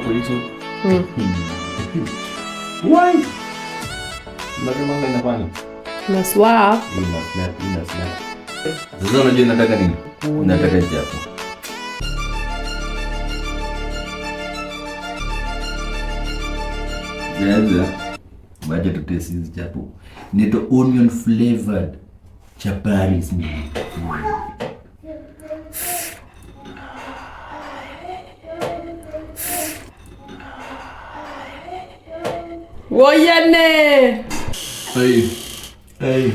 hapo hizo. Why? Mbona inafanya? Na swap. Ina snap. Sasa unajua nataka nini? Nataka chapo. Jaza. Baje tutesi hizi chapo. Nito onion flavored chapatis mimi. Woyane. Hey. Ay.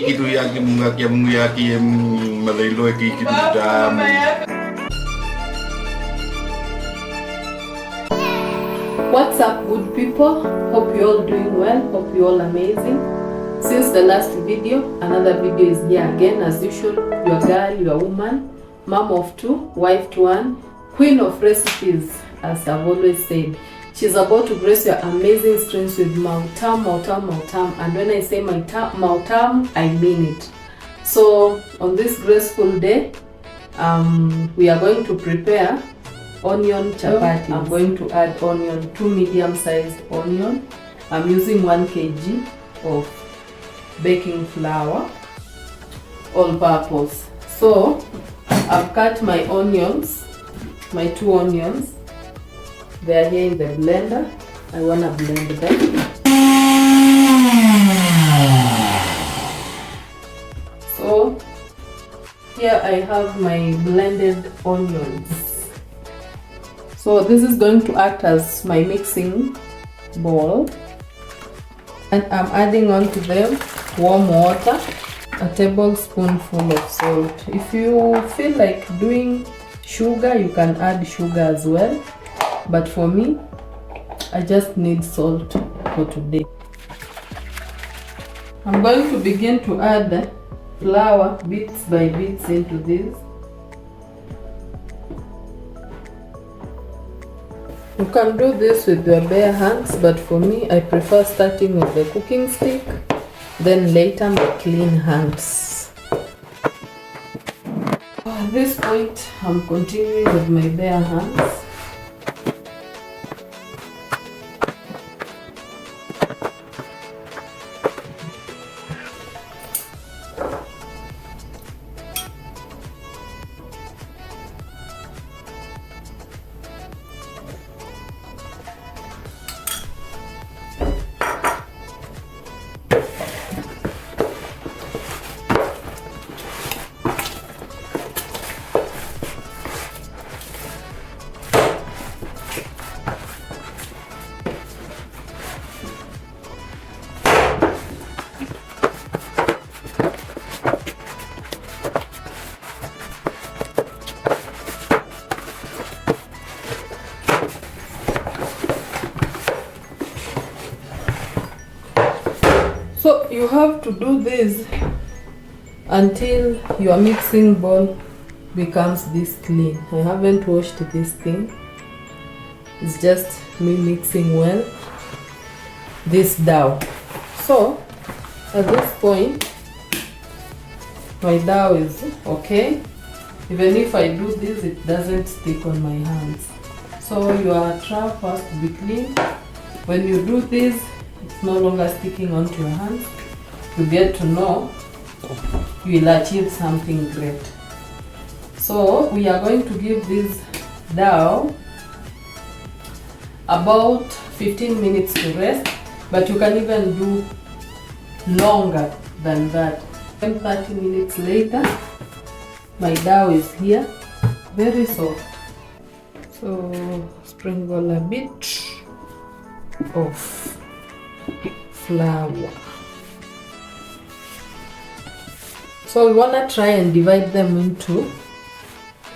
Kitu yake Mungu yake malailo yake kitu tamu. What's up, good people? Hope you all doing well. Hope you all amazing. Since the last video, another video is here again. As usual, your girl, your woman, mom of two, wife to one, queen of recipes, as I've always said. She's about to grace your amazing screens with mautam. And when I say mautam, I mean it. So on this graceful day, we are going to prepare onion chapati. I'm going to add onion, 2 medium-sized onion. I'm using 1 kg of baking flour, all purpose. So I've cut my onions, my 2 onions. They are here in the blender. I wanna blend them. So here I have my blended onions. So this is going to act as my mixing bowl. And I'm adding on to them warm water, a tablespoonful of salt. If you feel like doing sugar, you can add sugar as well. But for me, I just need salt for today. I'm going to begin to add the flour bits by bits into this. You can do this with your bare hands, but for me, I prefer starting with the cooking stick, then later my clean hands. At this point, I'm continuing with my bare hands. So you have to do this until your mixing bowl becomes this clean. I haven't washed this thing. It's just me mixing well this dough. So at this point, my dough is okay. Even if I do this, it doesn't stick on my hands. So your trough has to be clean. When you do this, it's no longer sticking onto your hands. You get to know you will achieve something great. So we are going to give this dough about 15 minutes to rest, but you can even do longer than that. 30 minutes later, my dough is here, very soft. So sprinkle a bit of flour. So we want to try and divide them into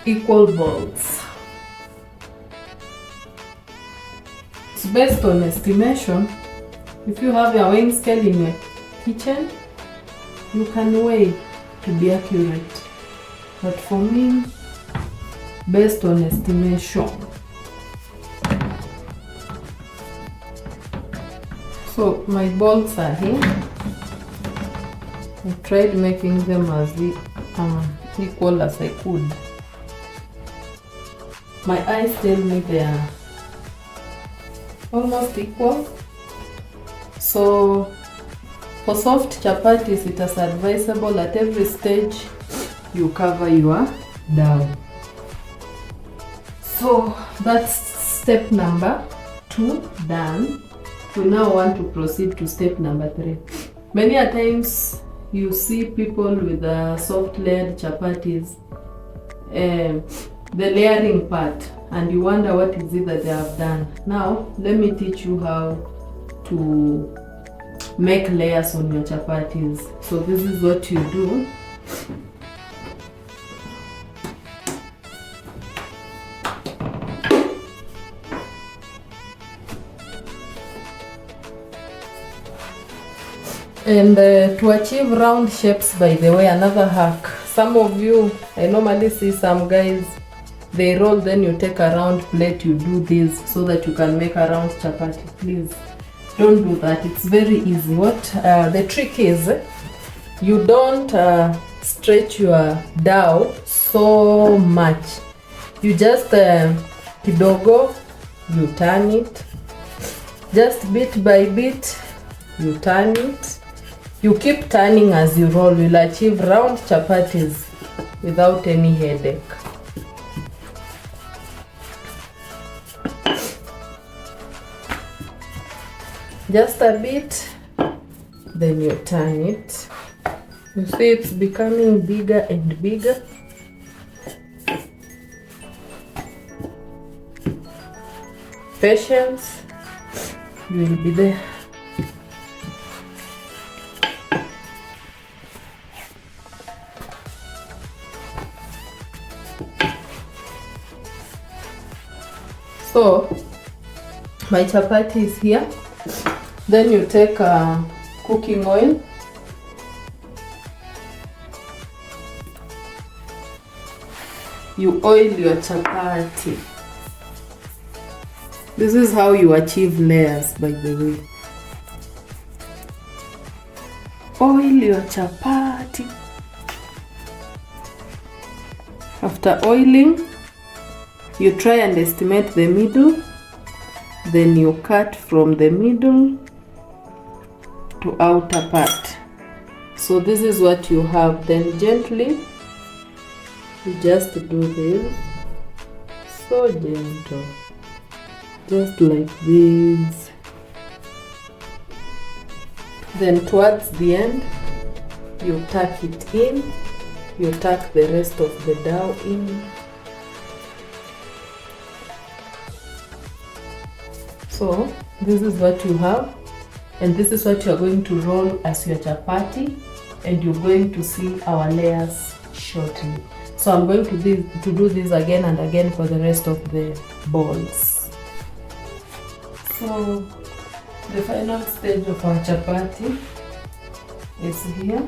equal balls. It's based on estimation. If you have a weighing scale in your kitchen, you can weigh to be accurate. But for me, based on estimation. So my balls are here. I tried making them as equal as I could. My eyes tell me they are almost equal. So for soft chapatis, it is advisable at every stage you cover your dough. So that's step number 2 done. We now want to proceed to step number 3. Many a times you see people with soft layered chapatis, the layering part, and you wonder what is it that they have done. Now let me teach you how to make layers on your chapatis. So this is what you do. And to achieve round shapes, by the way, another hack. Some of you, I normally see some guys, they roll, then you take a round plate, you do this so that you can make a round chapati. Please don't do that. It's very easy. What the trick is, you don't stretch your dough so much. You just kidogo, you turn it, just bit by bit, you turn it. You keep turning as you roll. You'll achieve round chapatis without any headache. Just a bit, then you turn it. You see it's becoming bigger and bigger. Patience, you will be there. So my chapati is here. Then you take cooking oil. You oil your chapati. This is how you achieve layers, by the way. Oil your chapati. After oiling, you try and estimate the middle, then you cut from the middle to outer part. So this is what you have. Then gently, you just do this, so gentle, just like this. Then towards the end, you tuck it in, you tuck the rest of the dough in. So this is what you have, and this is what you are going to roll as your chapati, and you're going to see our layers shortly. So I'm going to do this again and again for the rest of the balls. So the final stage of our chapati is here.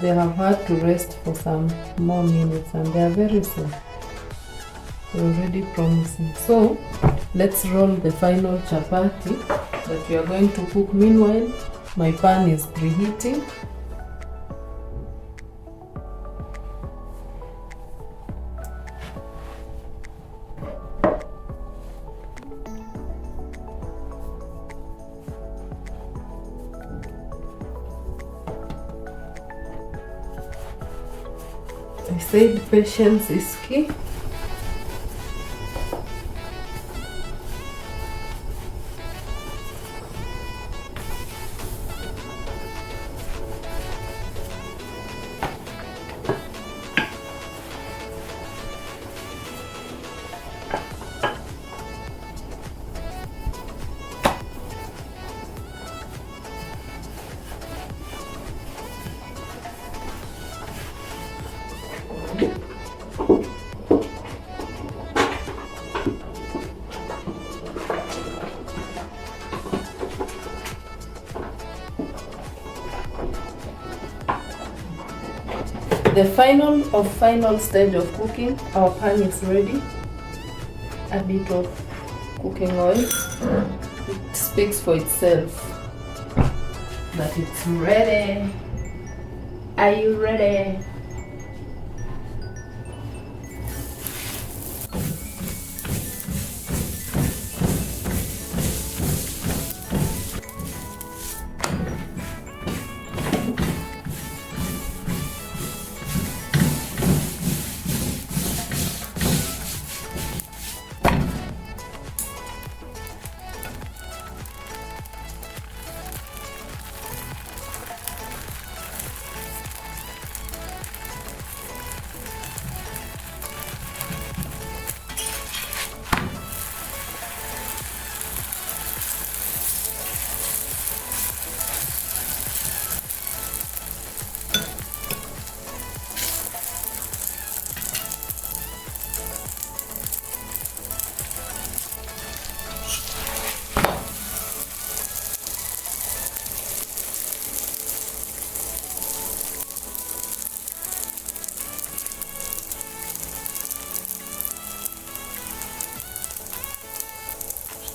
They have had to rest for some more minutes, and they are very soft. They're already promising. So let's roll the final chapati that we are going to cook. Meanwhile, my pan is preheating. I said patience is key. The final stage of cooking. Our pan is ready. A bit of cooking oil. It's speaks for itself. But it's ready. Are you ready?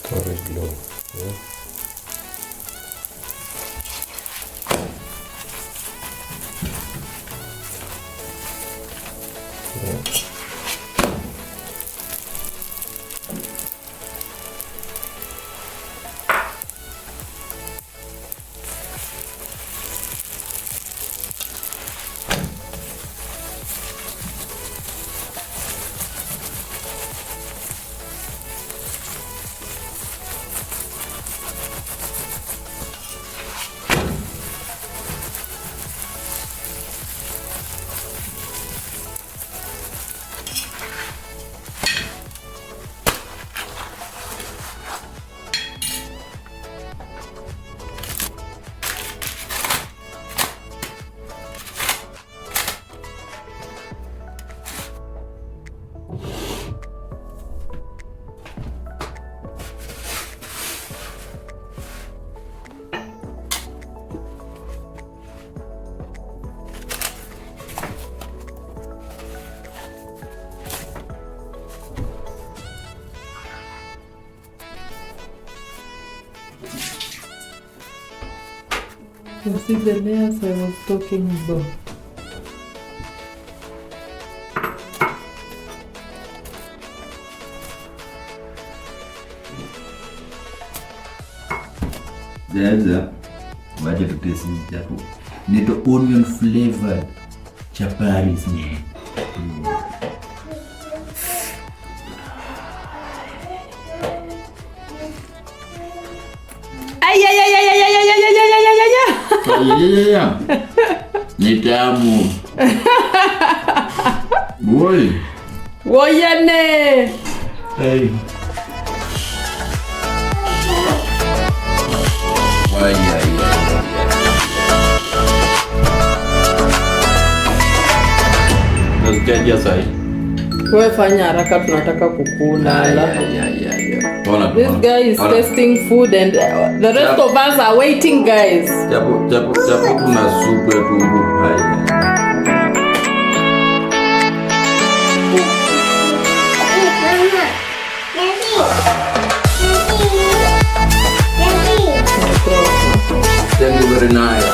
Storage low. Yeah. You see the layers I was talking about. Jaza, waje tutesi japo. Nito onion flavored chapatis ni. Ya. Ni tamu. Boy. Woyane. Hey. Ay. Nasikia sai. Wewe fanya haraka, tunataka kukula. This Ona. guy is tasting food and the rest of us are waiting, guys. Japo tuna supu ya tumbo. Thank you very nice.